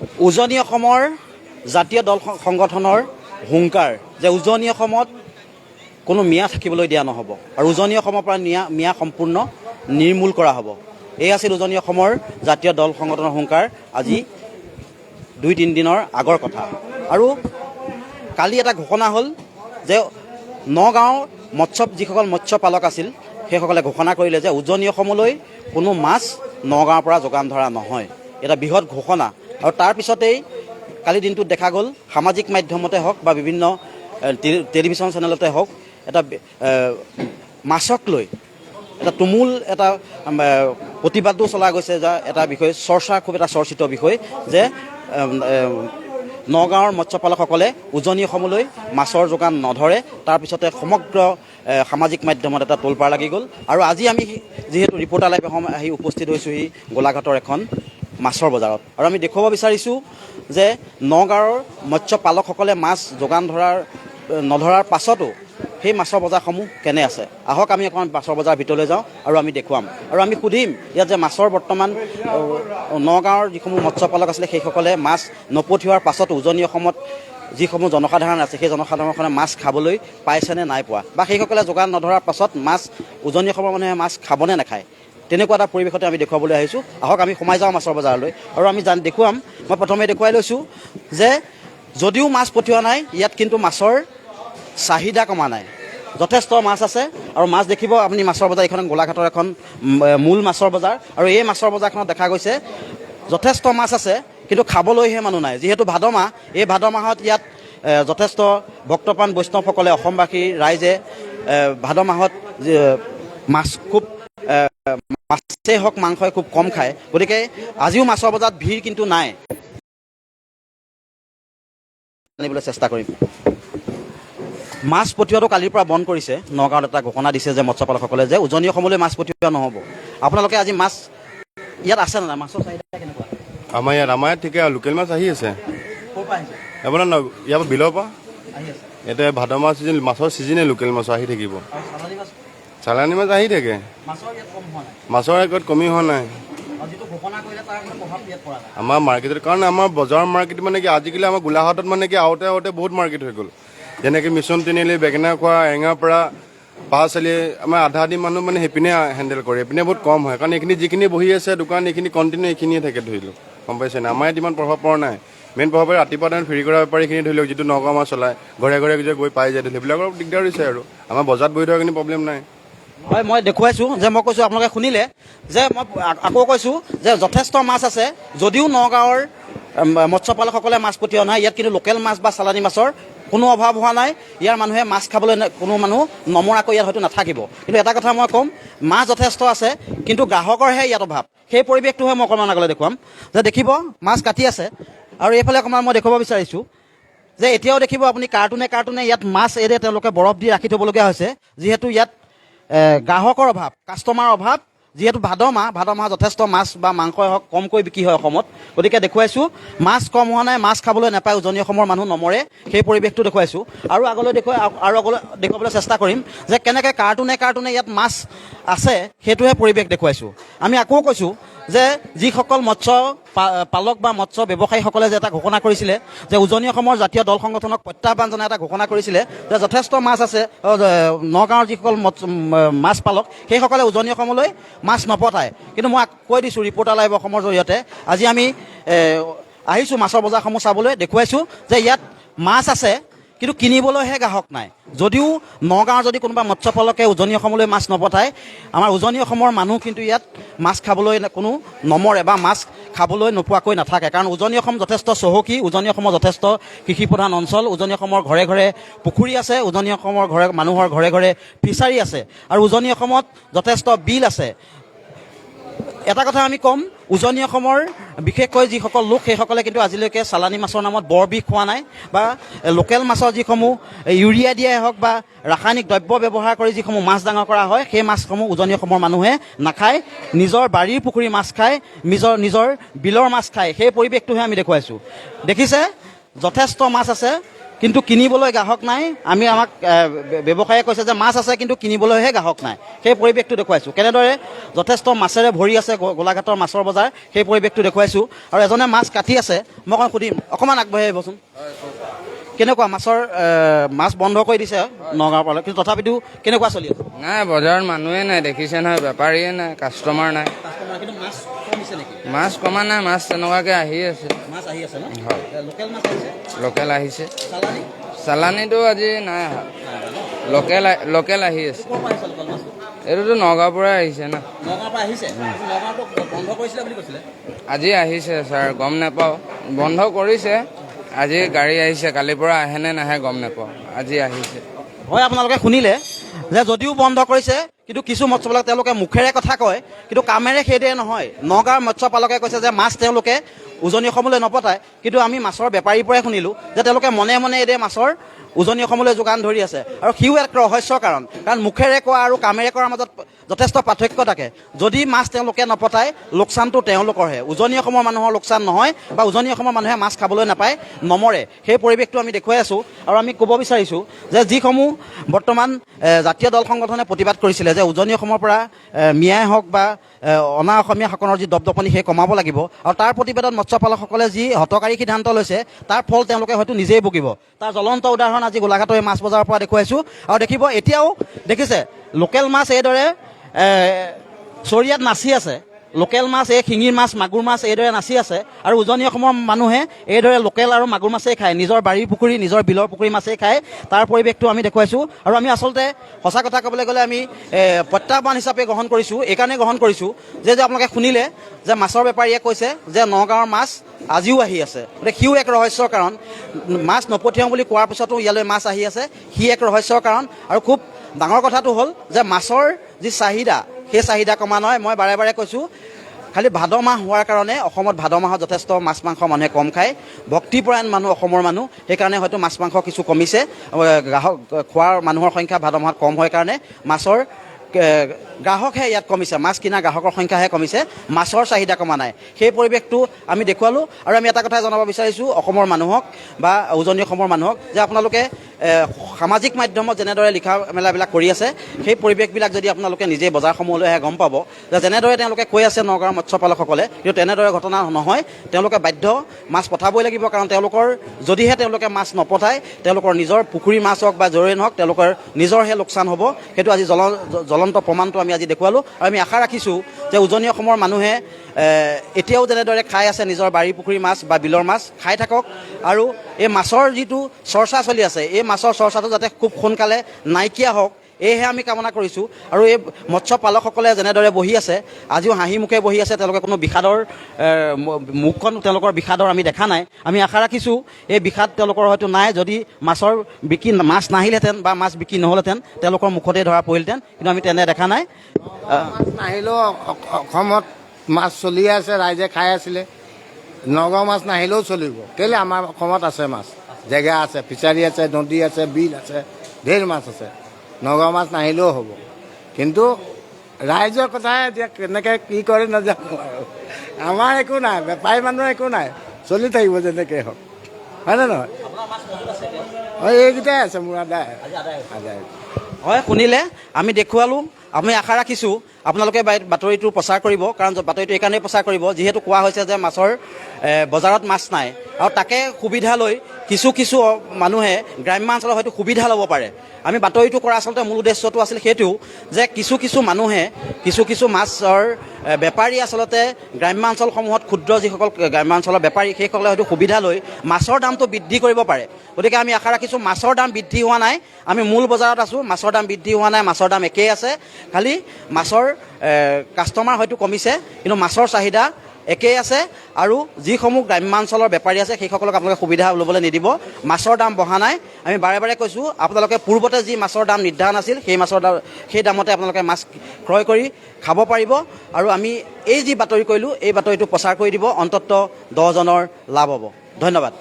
উজনি অসমৰ জাতীয় দল সংগঠনৰ হুংকাৰ যে উজনি অসমত কোনো মিয়া থাকিবলৈ দিয়া নহ'ব আৰু উজনি অসমৰ পৰা মিয়া সম্পূৰ্ণ নিৰ্মূল কৰা হ'ব। এই আছিল উজনি অসমৰ জাতীয় দল সংগঠনৰ হুংকাৰ আজি 2-3 দিনৰ আগৰ কথা। আৰু কালি এটা ঘোষণা হ'ল যে নগাঁৱৰ যিসকল মৎস্য পালক আছিল সেইসকলে ঘোষণা কৰিলে যে উজনি অসমলৈ কোনো মাছ নগাঁৱৰ পৰা যোগান ধৰা নহয়। এটা বৃহৎ ঘোষণা। আৰু তাৰ পিছতেই কালি দিনটোত দেখা গ'ল সামাজিক মাধ্যমতে হওক বা বিভিন্ন টেলিভিশ্যন চেনেলতে হওক এটা মাছক লৈ এটা তুমুল এটা প্ৰতিবাদো চলা গৈছে যে এটা বিষয় খুব এটা চৰ্চিত বিষয় যে নগাঁৱৰ মৎস্যপালকসকলে উজনি অসমলৈ মাছৰ যোগান নধৰে। তাৰপিছতে সমগ্ৰ সামাজিক মাধ্যমত এটা তোলপাৰ লাগি গ'ল। আৰু আজি আমি যিহেতু ৰিপৰ্টাৰ লাইভ আহি উপস্থিত হৈছোঁহি গোলাঘাটৰ এখন মাছৰ বজাৰত, আৰু আমি দেখুৱাব বিচাৰিছোঁ যে নগাঁৱৰ মৎস্যপালকসকলে মাছ যোগান নধৰাৰ পাছতো সেই মাছৰ বজাৰসমূহ কেনে আছে। আহক আমি অকণমান মাছৰ বজাৰ ভিতৰলৈ যাওঁ আৰু আমি দেখুৱাম আৰু আমি সুধিম ইয়াত যে মাছৰ বৰ্তমান নগাঁৱৰ যিসমূহ মৎস্যপালক আছিলে সেইসকলে মাছ নপঠিওৱাৰ পাছতো উজনি অসমত যিসমূহ জনসাধাৰণ আছে সেই জনসাধাৰণখনে মাছ খাবলৈ পাইছেনে নাই পোৱা, বা সেইসকলে যোগান নধৰাৰ পাছত মাছ উজনি অসমৰ মানুহে মাছ খাবনে নাখায়, তেনেকুৱা এটা পৰিৱেশতে আমি দেখুৱাবলৈ আহিছোঁ। আহক আমি সোমাই যাওঁ মাছৰ বজাৰলৈ আৰু আমি দেখুৱাম। মই প্ৰথমে দেখুৱাই লৈছোঁ যে যদিও মাছ পঠিওৱা নাই, ইয়াত কিন্তু মাছৰ চাহিদা কমা নাই। যথেষ্ট মাছ আছে আৰু মাছ দেখিব আপুনি মাছৰ বজাৰ। এইখন গোলাঘাটৰ এখন মূল মাছৰ বজাৰ আৰু এই মাছৰ বজাৰখনত দেখা গৈছে যথেষ্ট মাছ আছে, কিন্তু খাবলৈহে মানুহ নাই। যিহেতু ভাদ মাহ, এই ভাদ মাহত ইয়াত যথেষ্ট ভক্তপ্ৰাণ বৈষ্ণৱসকলে, অসমবাসী ৰাইজে ভাদ মাহত মাছ খুব মাছেই হওক মাংসই খুব কম খায়। গতিকে আজিও মাছৰ বজাৰত ভিৰ কিন্তু নাই। আনিবলৈ চেষ্টা কৰিম। মাছ পঠিওৱাটো কালিৰ পৰা বন্ধ কৰিছে। নগাঁৱত এটা ঘোষণা দিছে যে মৎস্যপালকসকলে যে উজনি অসমলৈ মাছ পঠিওৱা নহ'ব। আপোনালোকে আজি মাছ ইয়াত আছে নে নাই? মাছৰ চাহিদা কেনেকুৱা? আমাৰ ইয়াত ঠিকে লোকেল মাছ আহি আছে। ক'ৰ পৰা আহিছে? আপোনাৰ ইয়াৰ পৰা বিলৰ পৰা আহি আছে। এতিয়া ভাদ মাহ চিজন, মাছৰ চিজনে লোকেল মাছ আহি থাকিব। চালানী মাছ? চালানী মাছ আহি থাকে। মাছৰ ইয়াত কম হোৱা নাই? মাছৰ একত কমি হোৱা নাই। যিটো ঘোষণা কৰিলে তাৰ প্ৰভাৱ ইয়াত পৰা নাই আমাৰ মাৰ্কেটত, কাৰণ আমাৰ বজাৰৰ মাৰ্কেট মানে কি আজিকালি আমাৰ গোলাঘাটত মানে কি আহোঁতে বহুত মাৰ্কেট হৈ গ'ল। যেনেকৈ মিছন তিনিআলি, বেঙেনা খোৱা, এঙাৰপাৰা, পাঁচআলি, আমাৰ আধা আধি মানুহ মানে সেইপিনে হেণ্ডেল কৰে। এইপিনে বহুত কম হয়, কাৰণ এইখিনি যিখিনি বহি আছে দোকান এইখিনি কণ্টিনিউ এইখিনিয়ে থাকে ধৰি লওক, গম পাইছে নাই? আমাৰ ইয়াত ইমান প্ৰভাৱ পৰা নাই। মেইন প্ৰভাৱ পৰে ৰাতিপুৱা টাইম ফেৰি কৰা বেপাৰীখিনি ধৰি লওক, যিটো নগাঁও মাছ চলায়, ঘৰে ঘৰে যে গৈ পাই যায়, সেইবিলাকৰ দিগদাৰ হৈছে। আৰু আমাৰ বজাৰত বহি থকাৰ কিন্তু প্ৰব্লেম নাই। হয়, মই দেখুৱাইছোঁ যে মই কৈছোঁ, আপোনালোকে শুনিলে যে মই আকৌ কৈছোঁ যে যথেষ্ট মাছ আছে। যদিও নগাঁৱৰ মৎস্যপালকসকলে মাছ পঠিওৱা নাই, ইয়াত কিন্তু লোকেল মাছ বা চালানী মাছৰ কোনো অভাৱ হোৱা নাই। ইয়াৰ মানুহে মাছ খাবলৈ কোনো মানুহ নমৰাকৈ ইয়াত হয়তো নাথাকিব। কিন্তু এটা কথা মই ক'ম, মাছ যথেষ্ট আছে, কিন্তু গ্ৰাহকৰহে ইয়াত অভাৱ। সেই পৰিৱেশটোহে মই অকণমান আগলৈ দেখুৱাম। যে দেখিব মাছ কাটি আছে আৰু এইফালে অকণমান মই দেখুৱাব বিচাৰিছোঁ যে এতিয়াও দেখিব আপুনি কাৰ্টুনে ইয়াত মাছ এৰে তেওঁলোকে বৰফ দি ৰাখি থ'বলগীয়া হৈছে। যিহেতু ইয়াত গ্ৰাহকৰ অভাৱ, কাষ্টমাৰ অভাৱ। যিহেতু ভাদ মাহ যথেষ্ট মাছ বা মাংসই হওক কমকৈ বিক্ৰী হয় অসমত। গতিকে দেখুৱাইছোঁ মাছ কম হোৱা নাই, মাছ খাবলৈ নাপায়, উজনি অসমৰ মানুহ নমৰে, সেই পৰিৱেশটো দেখুৱাইছোঁ। আৰু আগলৈ দেখুৱাবলৈ চেষ্টা কৰিম যে কেনেকৈ কাৰ্টুনে ইয়াত মাছ আছে, সেইটোহে পৰিৱেশ দেখুৱাইছোঁ। আমি আকৌ কৈছোঁ যে যিসকল মৎস্য পালক বা মৎস্য ব্যৱসায়ীসকলে যে এটা ঘোষণা কৰিছিলে যে উজনি অসমৰ জাতীয় দল সংগঠনক প্ৰত্যাহ্বান জনাই এটা ঘোষণা কৰিছিলে যে যথেষ্ট মাছ আছে, নগাঁৱৰ যিসকল মাছ পালক সেইসকলে উজনি অসমলৈ মাছ নপঠায়। কিন্তু মই কৈ দিছোঁ ৰিপৰ্টাৰ লাইভ অসমৰ জৰিয়তে, আজি আমি আহিছোঁ মাছৰ বজাৰসমূহ চাবলৈ। দেখুৱাইছোঁ যে ইয়াত মাছ আছে, কিন্তু কিনিবলৈহে গ্ৰাহক নাই। যদিও নগাঁৱৰ যদি কোনোবা মৎস্যপালকে উজনি অসমলৈ মাছ নপঠায়, আমাৰ উজনি অসমৰ মানুহ কিন্তু ইয়াত মাছ খাবলৈ কোনো নমৰে বা মাছ খাবলৈ নোপোৱাকৈ নাথাকে। কাৰণ উজনি অসম যথেষ্ট চহকী, উজনি অসমৰ যথেষ্ট কৃষিপ্ৰধান অঞ্চল, উজনি অসমৰ ঘৰে ঘৰে পুখুৰী আছে, উজনি অসমৰ মানুহৰ ঘৰে ঘৰে ফিচাৰী আছে, আৰু উজনি অসমত যথেষ্ট বিল আছে। এটা কথা আমি ক'ম, উজনি অসমৰ বিশেষকৈ যিসকল লোক সেইসকলে কিন্তু আজিলৈকে চালানী মাছৰ নামত বৰ বিষ খোৱা নাই, বা লোকেল মাছৰ যিসমূহ ইউৰিয়া দিয়াই হওক বা ৰাসায়নিক দ্ৰব্য ব্যৱহাৰ কৰি যিসমূহ মাছ ডাঙৰ কৰা হয়, সেই মাছসমূহ উজনি অসমৰ মানুহে নাখায়। নিজৰ বাৰীৰ পুখুৰীৰ মাছ খায়, নিজৰ বিলৰ মাছ খায়। সেই পৰিৱেশটোহে আমি দেখুৱাইছোঁ। দেখিছে যথেষ্ট মাছ আছে কিন্তু কিনিবলৈ গ্ৰাহক নাই। আমাক ব্যৱসায়ে কৈছে যে মাছ আছে কিন্তু কিনিবলৈহে গ্ৰাহক নাই। সেই পৰিৱেশটো দেখুৱাইছোঁ। কেনেদৰে যথেষ্ট মাছেৰে ভৰি আছে গোলাঘাটৰ মাছৰ বজাৰ, সেই পৰিৱেশটো দেখুৱাইছোঁ। আৰু এজনে মাছ কাটি আছে, মই অকণ সুধিম, অকণমান আগবাঢ়ি আহিবচোন। কেনেকুৱা মাছ বন্ধ কৰি দিছে নগাঁৱৰ পৰা, কিন্তু তথাপিতো কেনেকুৱা চলি আছে? নাই, বজাৰত মানুহে নাই, দেখিছে নহয়, বেপাৰীয়ে নাই, কাষ্টমাৰ নাই। কিন্তু মাছ কমিছে নেকি? মাছ কমা নাই, মাছ তেনেকুৱাকৈ আহি আছে। মাছ আহি আছে ন? হয়, লোকেল মাছ আহিছে? লোকেল আহিছে। চালানী? চালানীটো আজি নাই অহা, লোকেল আহি আছে। ক'ৰ পৰা আহিছে লোকেল মাছটো? এইটোতো নগাঁৱৰ পৰাই আহিছে না। নগাঁৱৰ পৰা আহিছে? নগাঁৱটো বন্ধ কৰিছিলে বুলি কৈছিলে। আজি আহিছে ছাৰ, গম নাপাওঁ। বন্ধ কৰিছে, আজি গাড়ী আহিছে, কালিৰ পৰা আহে নে নাহে গম নাপাওঁ, আজি আহিছে। হয়, আপোনালোকে শুনিলে যে যদিও বন্ধ কৰিছে কিন্তু কিছু মৎস্যপালক তেওঁলোকে মুখেৰে কথা কয় কিন্তু কামেৰে সেইদৰে নহয়। নগাঁৱৰ মৎস্যপালকে কৈছে যে মাছ তেওঁলোকে উজনি অসমলৈ নপঠায়, কিন্তু আমি মাছৰ বেপাৰীৰ পৰাই শুনিলোঁ যে তেওঁলোকে মনে মনে এইদৰে মাছৰ উজনি অসমলৈ যোগান ধৰি আছে। আৰু সিও এক ৰহস্যৰ কাৰণ মুখেৰে কোৱা আৰু কামেৰে কৰাৰ মাজত যথেষ্ট পাৰ্থক্য থাকে। যদি মাছ তেওঁলোকে নপঠায়, লোকচানটো তেওঁলোকৰহে, উজনি অসমৰ মানুহৰ লোকচান নহয়, বা উজনি অসমৰ মানুহে মাছ খাবলৈ নাপায়, নমৰে। সেই পৰিৱেশটো আমি দেখুৱাই আছোঁ। আৰু আমি ক'ব বিচাৰিছোঁ যে যিসমূহ বৰ্তমান জাতীয় দল সংগঠনে প্ৰতিবাদ কৰিছিলে যে উজনি অসমৰ পৰা মিয়াই হওক বা অনা অসমীয়াসকলৰ যি দপদপনি সেই কমাব লাগিব, আৰু তাৰ প্ৰতিবাদত মৎস্যপালকসকলে যি হতকাৰী সিদ্ধান্ত লৈছে তাৰ ফল তেওঁলোকে হয়তো নিজেই ভুগিব। তাৰ জ্বলন্ত উদাহৰণ আজি গোলাঘাটৰ এই মাছ বজাৰৰ পৰা দেখুৱাইছোঁ। আৰু দেখিব, এতিয়াও দেখিছে লোকেল মাছ এইদৰে চৰিয়াত নাচি আছে। লোকেল মাছ, এই শিঙিৰ মাছ, মাগুৰ মাছ এইদৰে নাচি আছে। আৰু উজনি অসমৰ মানুহে এইদৰে লোকেল আৰু মাগুৰ মাছেই খায়, নিজৰ বাৰীৰ পুখুৰী, নিজৰ বিলৰ পুখুৰী মাছেই খায়। তাৰ পৰিৱেশটো আমি দেখুৱাইছোঁ। আৰু আমি আচলতে সঁচা কথা ক'বলৈ গ'লে আমি প্ৰত্যাহ্বান হিচাপে গ্ৰহণ কৰিছোঁ। এইকাৰণে গ্ৰহণ কৰিছোঁ যে আপোনালোকে শুনিলে যে মাছৰ বেপাৰীয়ে কৈছে যে নগাঁৱৰ মাছ আজিও আহি আছে। গতিকে সিও এক ৰহস্যৰ কাৰণ। মাছ নপঠিয়াওঁ বুলি কোৱাৰ পিছতো ইয়ালৈ মাছ আহি আছে, সি এক ৰহস্যৰ কাৰণ। আৰু খুব ডাঙৰ কথাটো হ'ল যে মাছৰ যি চাহিদা, সেই চাহিদা কমা নহয়। মই বাৰে বাৰে কৈছোঁ, খালি ভাদ মাহ হোৱাৰ কাৰণে অসমত ভাদ মাহত যথেষ্ট মাছ মাংস মানুহে কম খায়। ভক্তিপৰায়ণ মানুহ অসমৰ মানুহ, সেইকাৰণে হয়তো মাছ মাংস কিছু কমিছে। গ্ৰাহক খোৱাৰ মানুহৰ সংখ্যা ভাদ মাহত কম হয় কাৰণে মাছৰ গ্ৰাহকহে ইয়াত কমিছে, মাছ কিনা গ্ৰাহকৰ সংখ্যাহে কমিছে, মাছৰ চাহিদা কমা নাই। সেই পৰিৱেশটো আমি দেখুৱালোঁ। আৰু আমি এটা কথাই জনাব বিচাৰিছোঁ অসমৰ মানুহক বা উজনি অসমৰ মানুহক যে আপোনালোকে সামাজিক মাধ্যমত যেনেদৰে লিখা মেলাবিলাক কৰি আছে, সেই পৰিৱেশবিলাক যদি আপোনালোকে নিজেই বজাৰসমূহলৈ আহে গম পাব যে যেনেদৰে তেওঁলোকে কৈ আছে নগাঁৱৰ মৎস্যপালকসকলে, কিন্তু তেনেদৰে ঘটনা নহয়। তেওঁলোকে বাধ্য মাছ পঠাবই লাগিব, কাৰণ যদিহে তেওঁলোকে মাছ নপঠায়, তেওঁলোকৰ নিজৰ পুখুৰীৰ মাছ হওক বা জৰৈ নহওক, তেওঁলোকৰ নিজৰহে লোকচান হ'ব। সেইটো আজি জ্বলন্ত প্ৰমাণটো আমি আজি দেখুৱালোঁ। আৰু আমি আশা ৰাখিছোঁ যে উজনি অসমৰ মানুহে এতিয়াও যেনেদৰে খাই আছে নিজৰ বাৰীৰ পুখুৰীৰ মাছ বা বিলৰ মাছ, খাই থাকক। আৰু এই মাছৰ যিটো চৰ্চা চলি আছে, এই মাছৰ চৰ্চাটো যাতে খুব সোনকালে নাইকিয়া হওক, এইহে আমি কামনা কৰিছোঁ। আৰু এই মৎস্যপালকসকলে যেনেদৰে বহি আছে, আজিও হাঁহি মুখে বহি আছে, তেওঁলোকে কোনো বিষাদৰ মুখখন তেওঁলোকৰ বিষাদৰ আমি দেখা নাই। আমি আশা ৰাখিছোঁ এই বিষাদ তেওঁলোকৰ হয়তো নাই। যদি মাছ নাহিলহেঁতেন বা মাছ বিক্ৰী নহ'লহেঁতেন, তেওঁলোকৰ মুখতে ধৰা পৰিলহেঁতেন, কিন্তু আমি তেনে দেখা নাই। মাছ নাহিলেও অসমত মাছ চলি আছে, ৰাইজে খাই আছিলে। নগাঁও মাছ নাহিলেও চলিব, কেলৈ আমাৰ অসমত আছে মাছ, জেগা আছে, ফিচাৰী আছে, নদী আছে, বিল আছে, ঢেৰ মাছ আছে। নগাঁও মাছ নাহিলেও হ'ব, কিন্তু ৰাইজৰ কথাই এতিয়া কেনেকৈ কি কৰে নাজানো। আৰু আমাৰ একো নাই, বেপাৰী মানুহৰ একো নাই, চলি থাকিব যেনেকৈ হওক, হয়নে নহয়? হয়, এইকেইটাই আছে মোৰ আদায়। হয়, শুনিলে আমি দেখুৱালোঁ। আমি আশা ৰাখিছোঁ আপোনালোকে বাতৰিটো প্ৰচাৰ কৰিব, কাৰণ বাতৰিটো এইকাৰণেই প্ৰচাৰ কৰিব যিহেতু কোৱা হৈছে যে মাছৰ বজাৰত মাছ নাই। আৰু তাকে সুবিধা লৈ কিছু মানুহে গ্ৰাম্যাঞ্চলত হয়তো সুবিধা ল'ব পাৰে। আমি বাতৰিটো কৰা আচলতে মূল উদ্দেশ্যটো আছিল সেইটো যে কিছু মানুহে কিছু মাছৰ বেপাৰী আচলতে গ্ৰাম্যাঞ্চলসমূহত ক্ষুদ্ৰ যিসকল গ্ৰাম্যাঞ্চলৰ বেপাৰী, সেইসকলে হয়তো সুবিধা লৈ মাছৰ দামটো বৃদ্ধি কৰিব পাৰে। গতিকে আমি আশা ৰাখিছোঁ মাছৰ দাম বৃদ্ধি হোৱা নাই। আমি মূল বজাৰত আছোঁ, মাছৰ দাম বৃদ্ধি হোৱা নাই, মাছৰ দাম একেই আছে। খালি মাছৰ কাষ্টমাৰ হয়তো কমিছে, কিন্তু মাছৰ চাহিদা একেই আছে। আৰু যিসমূহ গ্ৰাম্যাঞ্চলৰ বেপাৰী আছে সেইসকলক আপোনালোকে সুবিধা ল'বলৈ নিদিব। মাছৰ দাম বঢ়া নাই। আমি বাৰে বাৰে কৈছোঁ আপোনালোকে পূৰ্বতে যি মাছৰ দাম নিৰ্ধাৰণ আছিল, সেই দামতে আপোনালোকে মাছ ক্ৰয় কৰি খাব পাৰিব। আৰু আমি এই যি বাতৰি কৰিলোঁ, এই বাতৰিটো প্ৰচাৰ কৰি দিব, অন্ততঃ 10জনৰ লাভ হ'ব। ধন্যবাদ।